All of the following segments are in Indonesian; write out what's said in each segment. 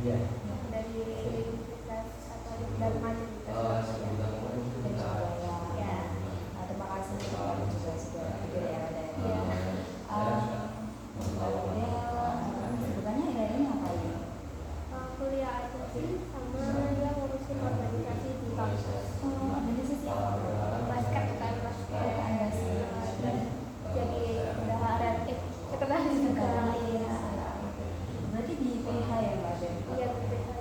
dari universitas atau dari universitas ya. Terima kasih juga sudah hadir ya Mbak Del. Sebenarnya ini ngapain? Kuliah aja sih, sama ya ngurusin organisasi di kampus. Organisasi apa? Basket kan, dan jadi bendahara sekretaris juga. Berarti di PH ya Mbak Del? Iya, biasanya.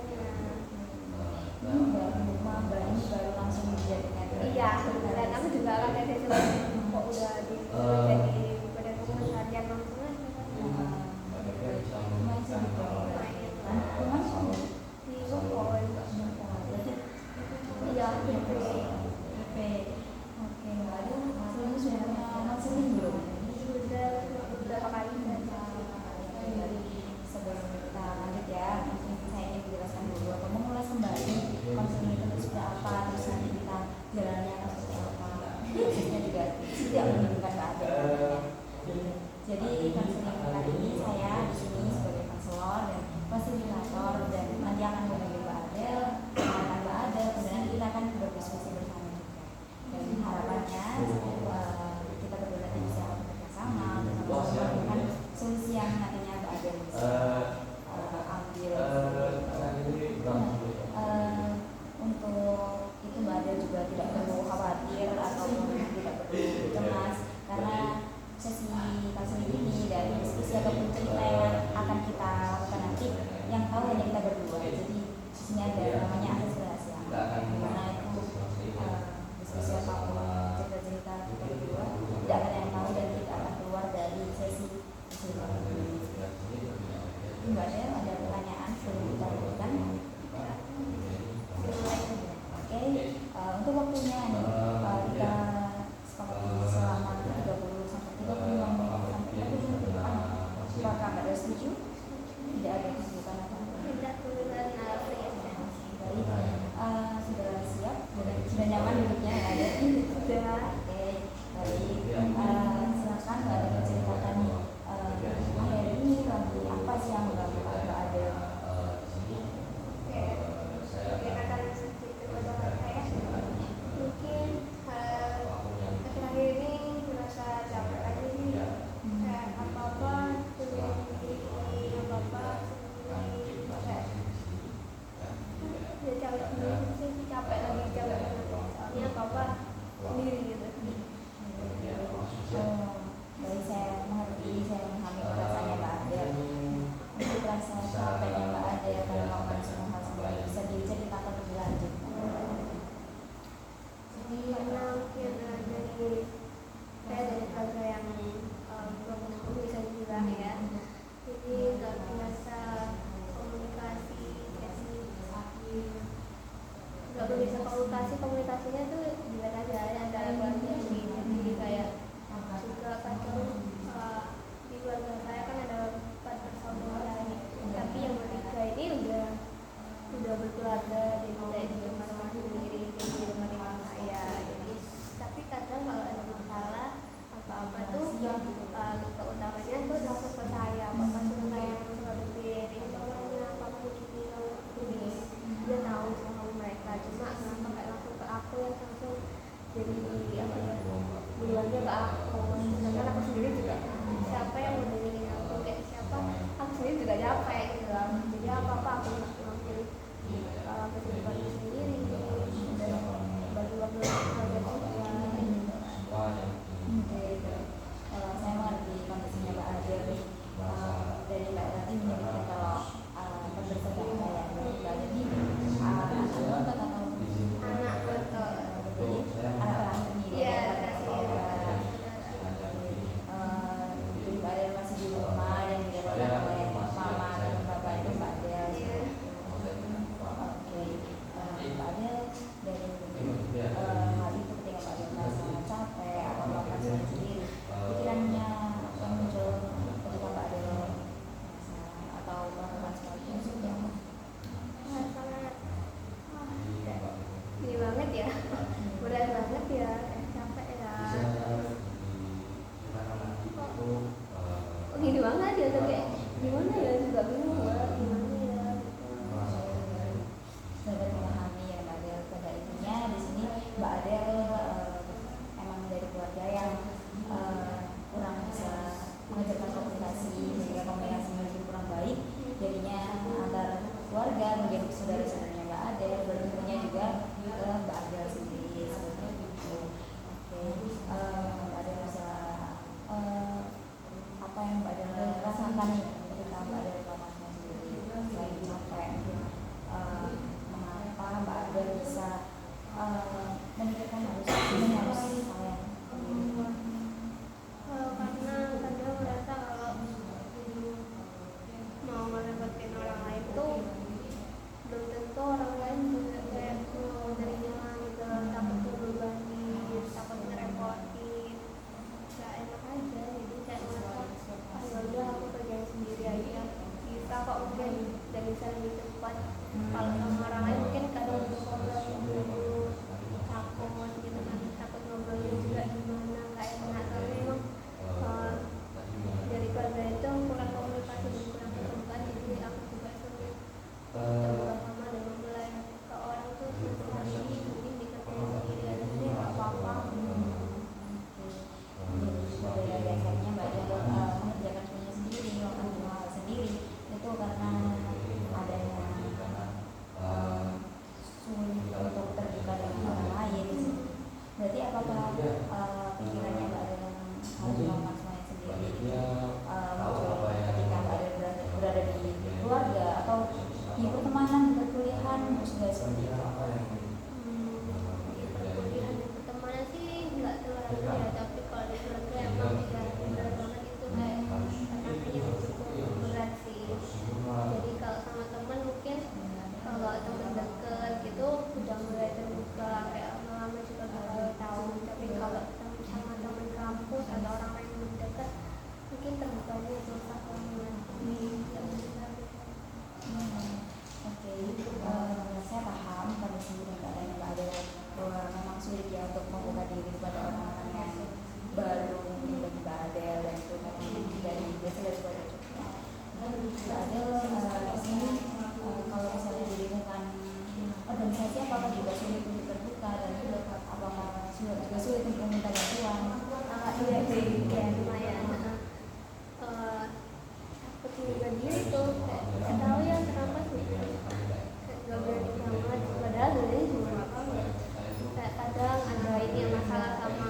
Ini baru langsung dijadikan. Iya, dan aku juga kan dari kok udah jadi pada harian langsung aja. Di Bogor. Iya, PP. Oke, Mbak Del, sebelumnya sudah pernah konseling belum? Sudah beberapa kali. Sebelum kita lanjut ya, saya ingin menjelaskan dulu atau mengulas kembali konseling itu sudah apa, terus nanti kita jalannya akan seperti apa. Khususnya juga tidak menunjukkan keadaan. Jadi konseling kali ini saya di sini sebagai konselor dan fasilitator, dan nanti akan membantu Mbak Adel, Mbak Adel, kemudian kita akan berdiskusi bersama juga. Dan harapannya kita berdua nanti bisa bekerja sama menemukan solusi yang nantinya Mbak Adel bisa ambil. Untuk itu Mbak Adel juga tidak perlu khawatir ataupun tidak perlu cemas, karena sesi konseling ini dari diskusi ataupun cerita yang akan kita lakukan nanti yang tahu hanya kita berdua. Jadi di sini ada namanya akses rahasia, karena itu diskusi apapun, cerita-cerita kita berdua tidak akan yang tahu dan tidak akan keluar dari sesi cerita. Mbak Adel, ada pertanyaan sebelum kita lanjutkan? Oke, untuk waktunya kita sepakati selama 30 sampai 35 menit sampai 30 menit. Apakah Mbak Adel setuju? Tidak ada kesibukan apa? Tidak kemudian Sudah siap? Sudah nyaman duduknya? Ada? sudah. Oke, baik. Silakan Mbak Adel menceritakan akhir ini lagi apa sih yang mengganggu Mbak Adel? Mungkin akhir-akhir ini merasa capek aja nih, kayak apa-apa sendiri, apa-apa sendiri, kayak ya capek sendiri sih, capek lagi capek, soalnya apa-apa sendiri gitu. Baik, saya mengerti, saya memahami perasaannya Mbak Adel. Untuk rasa capeknya Mbak Adel karena melakukan semua hal sendiri, bisa diceritakan lebih lanjut? Karena mungkin dari keluarga yang belum bisa dibilang ya, jadi nggak biasa komunikasi, nggak bisa komunikasinya tuh gimana aja antara keluarga ini. Jadi kayak juga kadang di keluarga saya kan ada 4 bersaudara, tapi yang bertiga ini udah berkeluarga, jadi saya di rumah sendiri, di rumah saya. Jadi tapi kadang kalau ada masalah apa-apa tuh luka utamanya tuh langsung ke saya, apa-apa suruh saya yang selalu piring, tolongnya apa-apa gini, jadi dia tahu sama mereka, cuma kenapa kayak langsung ke aku yang langsung jadi apa ya, duluannya ke aku. Sedangkan aku sendiri juga siapa yang mau dengerin aku, kayak siapa, aku sendiri juga capek gitu loh. Jadi apa-apa aku ngambil kesibukan sendiri dan bagi waktu keluarga juga. Saya mengerti kondisinya Mbak Adel nih. Dari Mbak tadi menyebutkan kalau bersaudara ya, Mbak Adel ini anak betul atau Anak betul. jadi anak terakhir nih. Iya, Jadi Mbak Adel masih di rumah dan didapatkan oleh mama dan bapak itu Mbak Adel. Oke, Mbak Adel, dari hal itu ketika Mbak Adel merasa capek atau melakukan sesuatu sendiri, pikirannya yang muncul ketika Mbak Adel merasa atau melakukan sesuatu yang seperti apa? sangat ini banget ya, berat banget ya, capek ya. Kok gini banget ya, kayak gimana ya, juga bingung banget gimana ya. yang Mbak Adel rasakan nih ketika Mbak Adel kelasnya sendiri selain capek, mengapa Mbak Adel bisa memikirkan harus ini harus kalian sendiri? Karena kadang merasa kalau mau mendapatkan orang lain tuh belum tentu orang lain juga kayak mau menerima gitu, takut terbebani, takut ngerepotin, gak enak aja. Jadi kayak merasa ya udah aku kerjain sendiri aja, bisa kok mungkin dan bisa lebih cepat. Kalau sama orang lain mungkin kadang untuk ngobrol dulu takut gitu kan, takut ngobrolnya juga gimana gak enak, tapi emang dari keluarga itu kurang komunikasi dan kurang keterbukaan, jadi aku juga sulit terbuka sama dan memulai ke orang tuh hari ini mungkin dikerjain sendiri aja sih gak apa-apa. Jadi pada dasarnya Mbak Adel mengerjakan semuanya sendiri, melakukan semua hal sendiri itu karena adanya sulit untuk terbuka dengan orang lain. Berarti apakah pikirannya Mbak Adel yang harus melakukan semuanya sendiri muncul ketika Mbak Adel berada di keluarga atau di pertemanan, di perkuliahan, juga seperti itu? Di perkuliahan dan pertemanan sih nggak terlalu ya, tapi kalau di keluarga emang ya benar banget itu kayak tantangannya cukup berat sih. Jadi kalau sama teman mungkin kalau teman deket gitu udah mulai terbuka, kayak lama-lama juga bakal tahu, tapi kalau sama teman kampus atau orang lain yang belum dekat mungkin terbukanya susah banget. Oke, saya paham kondisi dan keadaan Mbak Adel bahwa memang sulit ya untuk membuka diri kepada orang-orang yang baru mungkin bagi Mbak Adel dan itu memang dari biasa dari keluarga juga. Mbak Adel di sini kalau misalnya di lingkungan organisasi apakah juga sulit untuk terbuka dan juga apakah juga sulit untuk meminta bantuan? Iya sih, ya lumayan. Takut juga diri tuh, nggak tahu ya kenapa sih, nggak berani banget. Padahal sebenarnya juga nggak apa-apa. Kayak kadang ada ini masalah sama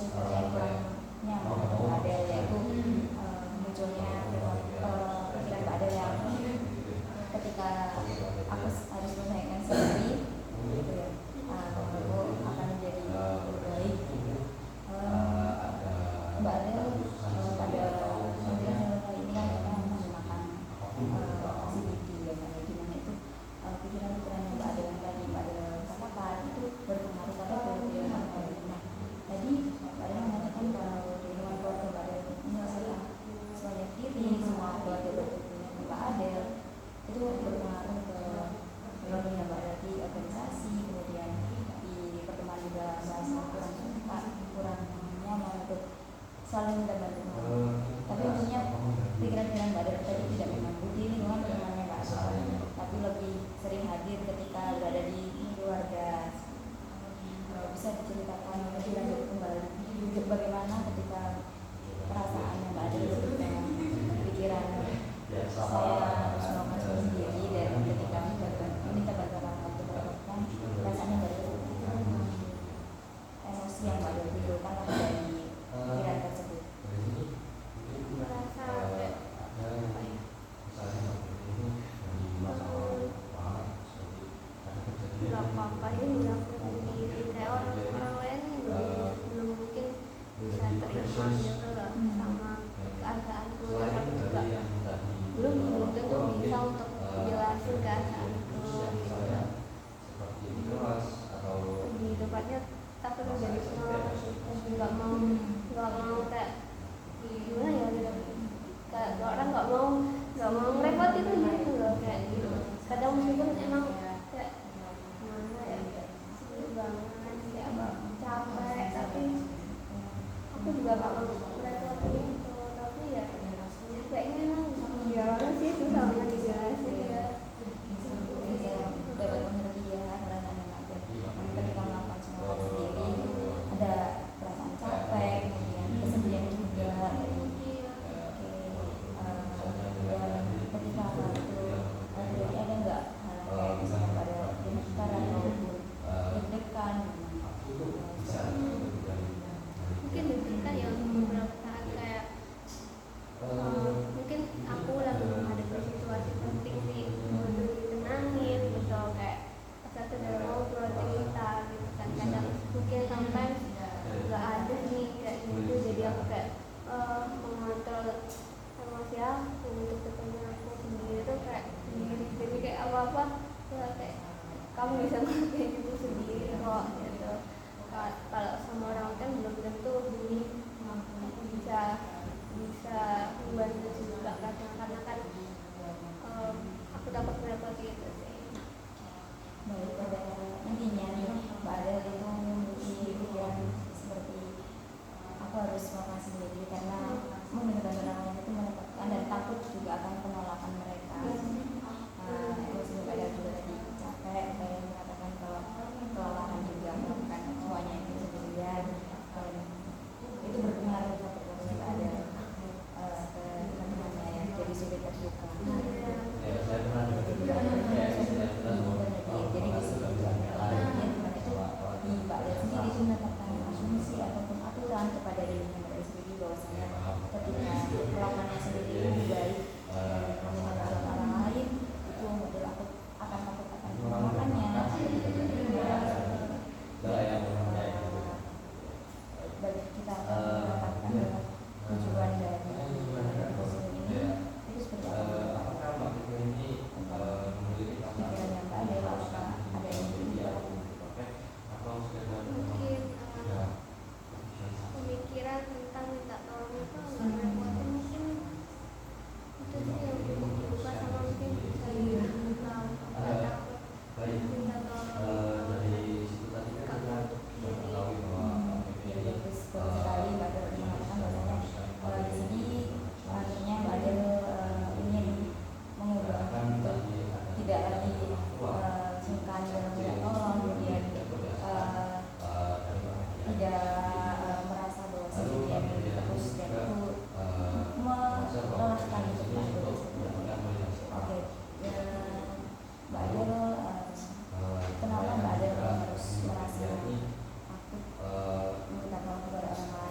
juga yang kurang nyaman Mbak Adel, yaitu munculnya pikiran Mbak Adel yang ketika aku harus menaikkan sendiri gitu ya, aku akan menjadi lebih baik. Mbak Adel pada pemilihan ini kan kita menggunakan CBT ya kan, di mana itu pikiran-pikiran yang Mbak Adel yang tadi Mbak Adel katakan itu berpengaruh pada pilihan Mbak Adel. Nah, tadi Mbak Adel mengatakan kalau di lingkungan keluarga Mbak Adel menyelesaikan semuanya diri, semua keluarga berkepentingan Mbak Adel itu berpengaruh ke pilihan Mbak Adel di organisasi, kemudian di pertemanan juga merasa kurang nyaman untuk saling minta bantuan. Tapi tentunya pikiran-pikiran Mbak Adel tadi tidak mengganggu di lingkungan pertemanannya Mbak Adel, tapi lebih sering hadir ketika berada di keluarga. Bisa diceritakan lebih lanjut kembali bagaimana ketika perasaannya Mbak Adel ketika pikiran saya harus melakukan sendiri dan ketika meminta bantuan orang untuk mendapatkan perasaannya Mbak Adel, emosi yang Mbak Adel timbulkan dari pikiran tersebut. Merasa kayak nggak apa-apa ya dilakukan sendiri, kayak orang lain belum mungkin bisa terima gitu loh sama keadaanku, ya aku juga belum tentu bisa untuk jelasin keadaanku gitu. Di tempatnya takut menjadi penolak, nggak mau kayak gimana ya gitu, kayak orang nggak mau ngerepotin gitu loh, kayak gitu. Kadang meskipun emang kayak gimana ya, sedih banget kayak capek, tapi aku juga nggak mau ngerepotin gitu. Tapi ya kayaknya emang gimana sih, susah banget dijelasin ya. Dapat mengerti ya perasaan yang ada ketika melakukan semua hal sendiri, ada perasaan capek, kemudian kesedihan juga. Dan ketika hal itu terjadi, ada nggak hal kayak misalnya pada gemetar ataupun deg-degan? Mungkin deg-degan ya untuk beberapa saat, kayak mungkin aku lagi menghadapi situasi penting nih, butuh ditenangin gitu, kayak pas aku udah mau keluar cerita gitu kan, kadang mungkin sampai nggak ada nih kayak gitu, jadi aku kayak mengontrol emosi aku untuk ketemu aku sendiri tuh kayak sendiri, jadi kayak apa-apa ya kayak kamu bisa ngelakuin itu sendiri kok gitu. Kalau sama orang kan belum tentu ini aku bisa membantu juga, karena kan aku dapat berapa gitu sih. Baik, pada intinya nih Mbak Adel itu memiliki pikiran seperti aku harus melakukan sendiri karena meminta bantuan orang lain itu menempatkan dan takut juga akan penolakan mereka. Emosi Mbak Adel juga tadi capek, saya mengatakan kalau kelelahan juga melakukan semuanya itu sendirian, itu berpengaruh ke performa Mbak Adel ke teman-temannya yang jadi sulit terbuka. Jadi di sini juga bagian dimana itu di Mbak Adel sendiri itu menetapkan asumsi ataupun aturan kepada dirinya Mbak Adel sendiri bahwasanya ketika melakukannya sendiri lebih baik meminta bantuan orang lain itu model aku akan takut akan penolakannya atau tidak diterima. Bagi kita akan menetapkan bahwa tujuan dari prosedur ini itu seperti apa? Pikiran yang Mbak Adel, apakah ada yang berubah? Mungkin pemikiran tentang minta tolong itu nggak ngerepotin, mungkin itu sih yang cukup dibuka, sama mungkin saya nggak takut minta tolong kamu Ya, bagus sekali Mbak Adel mengatakan bahwasanya di sini akhirnya Mbak Adel ingin mengubah untuk tidak lagi sungkan dalam minta tolong, kemudian tidak merasa bahwa sendirian terus dan itu melelahkan untuk Mbak Adel tersebut. Oke, Mbak Adel, kenapa Mbak Adel harus merasa takut minta tolong kepada orang lain?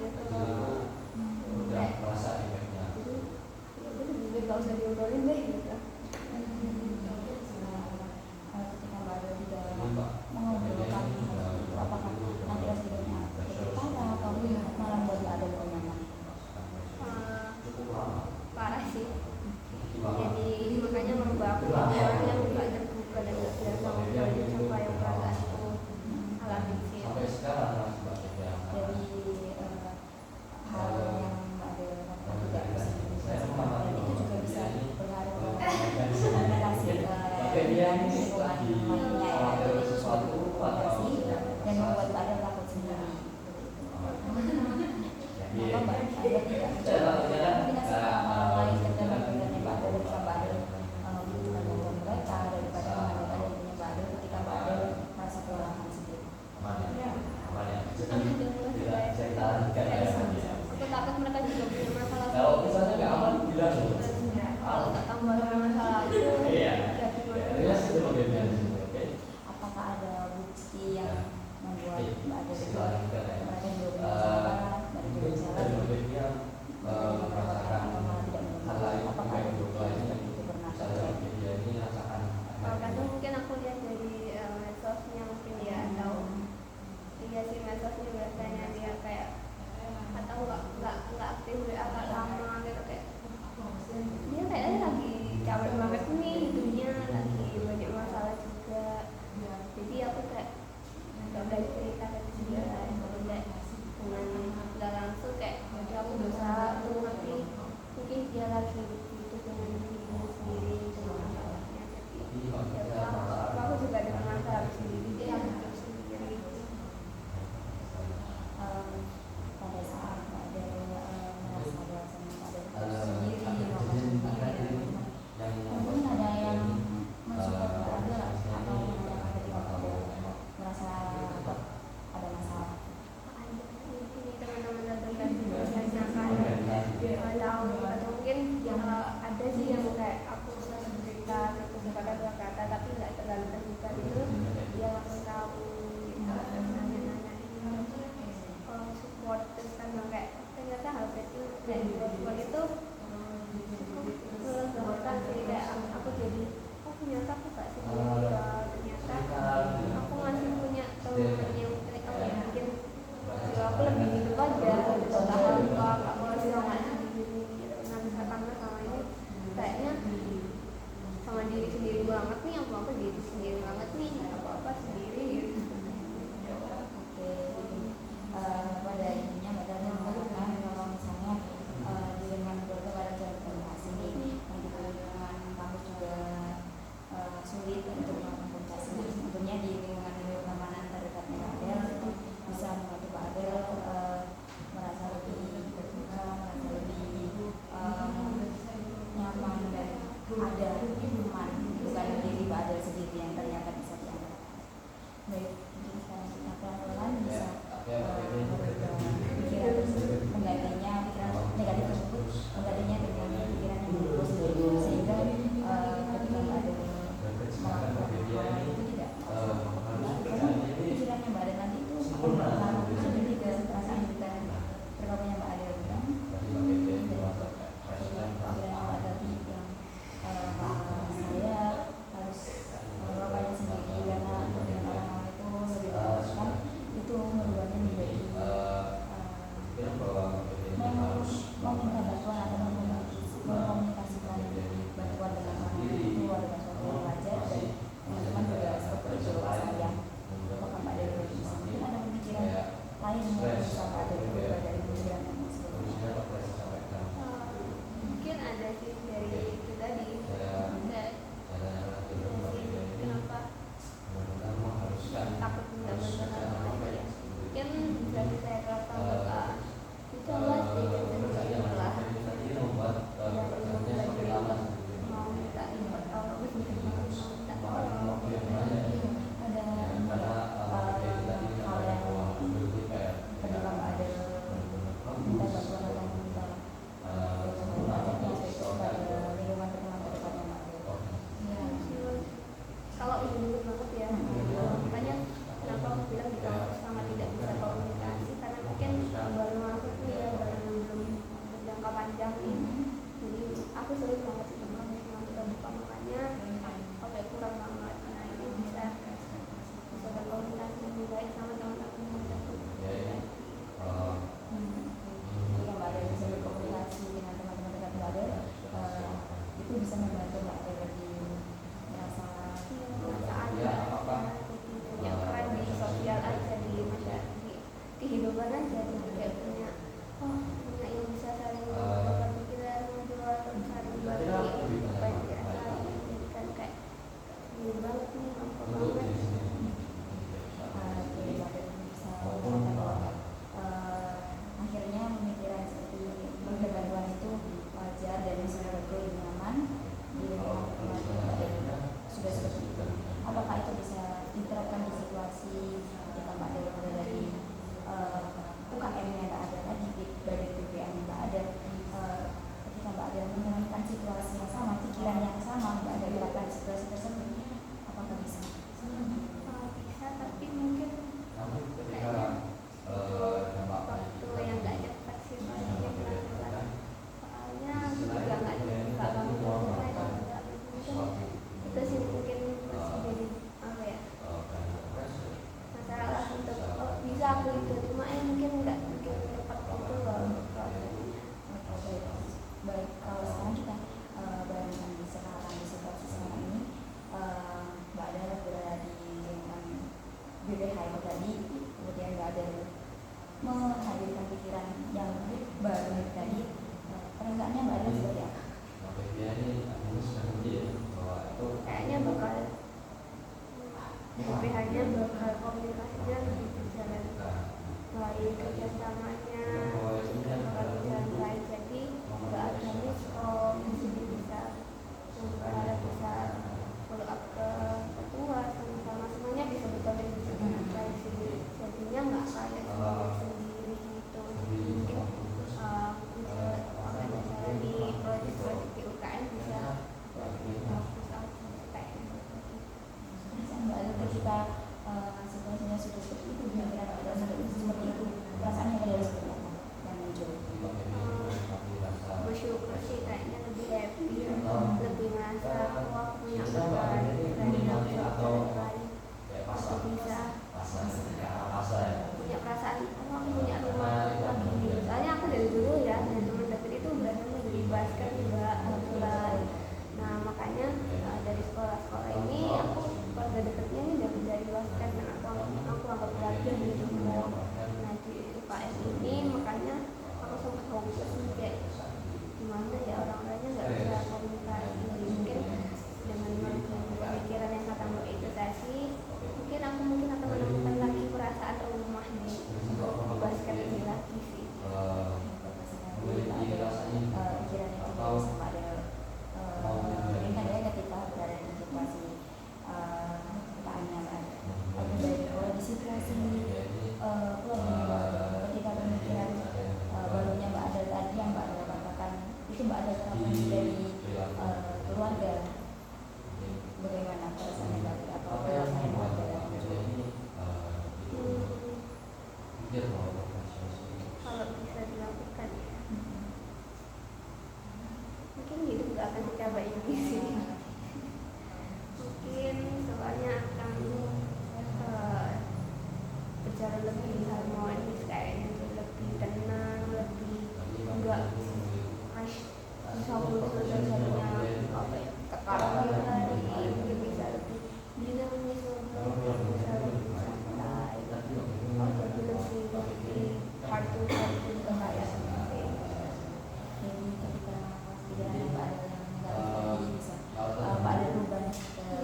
gitu. udah merasa efeknya. Jadi ya udah lebih baik gak usah diobrolin deh gitu. Ketika Mbak Adel tidak mengobrolkan hal itu, apakah nanti akibatnya jadi parah atau malah membuat Mbak Adel lebih nyaman? Parah sih. Jadi makanya merubah aku jadi orang yang gak terbuka dan gak biasa ngobrolin sama yang perasaan aku alami sih. Sampai sekarang masih banyak yang Jadi hal yang Mbak Adel lakukan tidak bisa dijelaskan, dan itu juga bisa berpengaruh ke komunikasi dengan lingkungan lainnya ya. Jadi itu suatu komunikasi dan membuat Mbak Adel takut sendiri. Kenapa Mbak Adel tidak mencoba komunikasi sama orang lain ketika mendengarnya Mbak Adel, ketika Mbak Adel membutuhkan bantuan mereka, daripada mengandalkan dirinya Mbak Adel ketika Mbak Adel merasa kewalahan sendiri? Aku takut mereka juga punya masalah kalau sendiri. misalnya nggak aman bilang Kalau tak tambah dengan masalah itu iya ya gimana? ya sudah bagaimana oke. Apakah ada bukti yang membuat Mbak Adel itu Setelah kita mereka belum berbicara dan berbicara merasakan atau malah tidak hal lain mendengar? Apakah ada bukti yang itu pernah terjadi? dia ini rasakan Kadang mungkin aku lihat dari medsosnya mungkin ya, atau iya sih medsosnya biasanya dia kayak atau nggak aktif WA nggak lama gitu, kayak dia kayaknya lagi capek banget nih hidupnya, lagi banyak masalah juga. Jadi aku kayak nggak berani cerita ke dia, kayak dengan nggak langsung kayak jadi aku berusaha untuk ngerti mungkin dia lagi butuh dengan dirinya sendiri dengan masalahnya. Jadi ya aku juga dengan masalah sendiri, dia aku hidup sendiri. Pada saat Mbak Adel merasa bahwasanya Mbak Adel sendiri melakukan sendiri, mungkin ada yang mensupport Mbak Adel atau menanyakan ketika Mbak Adel merasa ada masalah. Ini teman-teman terdekat biasanya kan tahu, atau mungkin yang ada sih yang kayak aku sering cerita terus pada berkata tapi nggak terlalu terbuka itu, dia langsung tahu gitu, terus nanya-nanya support, terus kan kayak ternyata hal kecil kayak support itu melegakan sih, kayak aku jadi oh ternyata aku gak sendiri ya, ternyata aku masih punya teman yang mungkin aku lebih hidup aja gitu, tanpa gak mau semangat sendiri gitu. Nah misalkan sama ini kayaknya sama diri sendiri banget nih, apa diri sendiri banget nih, apa sendiri gitu. Oke, pada intinya Mbak Adel mengatakan kalau misalnya di lingkungan keluarga pada jalan komunikasi yang di lingkungan kamu juga sulit untuk melakukan komunikasi. Tentunya di lingkungan pertemanan terdekatnya Mbak Adel itu bisa membantu Mbak Adel merasa lebih terbuka, merasa lebih nyaman dan ada teman, bukan diri Mbak Adel sendiri yang ternyata bisa dianggap. Baik, mungkin sekarang kita pelan-pelan bisa merubah pikiran tersebut, menggantinya pikiran negatif tersebut, menggantinya dengan pikiran yang positif, sehingga ketika Mbak Adel melakukan hal itu tidak karena pikirannya Mbak Adel nanti itu akan sendiri ke perasaan dan tergabungnya Mbak Adel bilang pikirannya Mbak Adel yang saya harus melakukannya sendiri karena dengan orang-orang itu lebih membutuhkan, itu merubahnya menjadi meminta bantuan atau mengkomunikasikan bantuan dengan orang itu adalah sesuatu yang wajar, dan teman-teman juga seperti itu saya. Apakah Mbak Adel mungkin ada pemikiran lain yang bisa Mbak Adel berubah dari pemikiran yang sebelumnya? Mungkin ada sih dari itu tadi, kenapa takut minta bantuan orang lain ya, mungkin dari saya terapkan bahwa dicoba sedikit sedikit lah, tidak perlu lagi mau minta tolong minta tolong. Ada hal yang ketika Mbak Adel minta bantuan atau minta bantuan itu pada lingkungan teman terdekatnya Mbak Adel. Ya, kalau dulu banget ya, makanya kenapa aku bilang juga sama tidak bisa komunikasi, karena mungkin baru aku pikiran yang baru tadi, perasaannya Mbak Adel seperti apa? Dia ini bahwa itu Kayaknya bakal pilihannya bakal komunikasinya lebih berjalan baik, kerjasamanya juga bakal berjalan baik, jadi nggak ada miskom, jadi bisa berharap bisa follow up ke ketua sama-sama, semuanya bisa berjalan dengan baik sih, jadinya nggak kayak sendiri gitu. Mungkin bisa organisasi di proyek-proyek di UKM bisa lebih bagus aja kayaknya. Mbak Adel ketika situasinya sudah seperti itu, kira-kira Mbak Adel sudah seperti itu, perasaannya Mbak Adel seperti apa yang muncul? Bersyukur sih, kayaknya lebih happy, lebih ngerasa wah punya peran dari yang bisa lain, bisa punya perasaan oh aku punya rumah lagi gitu. Soalnya aku dari dulu ya dan teman deket itu berasanya dari basket juga kebetulan. Nah makanya dari sekolah-sekolah ini aku keluarga deketnya ini dari basket dan aku anggap pelajar gitu. Nah di UKM ini makanya aku sempat fokus kayak gimana ya orang-orangnya nggak bisa komunikasi, mungkin dengan pemikiran yang kata Mbak itu tadi mungkin aku akan menemukan lagi perasaan rumah di basket ini lagi sih. Pikiran itu sama ada mungkin kan ya ketika berada di situasi tanya kan aku dari di situasi keluarga ketika pemikiran barunya Mbak Adel tadi yang Mbak Adel katakan itu Mbak Adel terapkan dari keluarga, bagaimana perasaannya dari atau perasaannya Mbak Adel yang muncul? Kalau bisa dilakukan ya mungkin hidup gak akan secoba ini sih, mungkin soalnya akan berjalan lebih harmonis kayaknya, lebih tenang, lebih enggak bisa urusannya apa ya tekanan tadi, mungkin bisa lebih dinamis, bisa lebih santai, jadi lebih heart to heart gitu kayak Jadi ketika pikiran Mbak Adel yang nggak bisa Mbak Adel rubah ke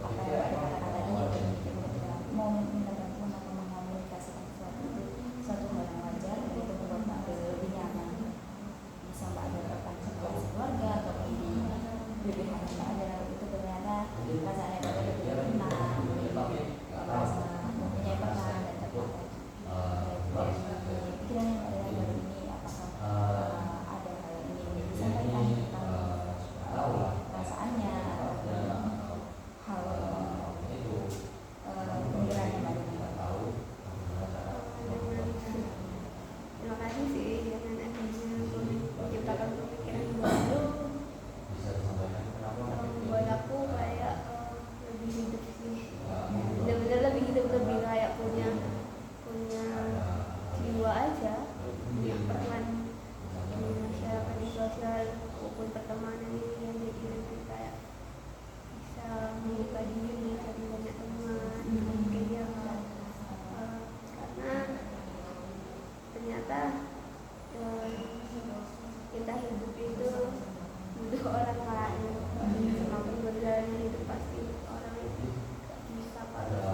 apa yang Mbak Adel katakan tadi, yaitu ketika mau minta bantuan atau mengkomunikasikan sesuatu itu suatu hal yang wajar, dan itu membuat Mbak Adel lebih nyaman. Bisa Mbak Adel terapkan situasi keluarga ataupun di BPH Mbak Adel, itu ternyata perasaannya Mbak Adel lebih tenang, merasa mempunyai peran dan terpakai. Dari pikirannya Mbak Adel baru ini, apakah ada hal yang ingin disampaikan tentang perasaannya ataupun hal pemikirannya Mbak Adel? terima kasih sih dengan adanya menciptakan pemikiran baru, buat aku kayak lebih hidup sih, benar-benar lebih hidup, lebih kayak punya jiwa aja, punya peran di masyarakat, di sosial maupun pertemanan ini yang jadi lebih kayak bisa membuka diri, cari banyak teman, kayak karena ternyata kita hidup itu butuh orang lain, semakin berjalannya hidup pasti orang itu gak bisa kalau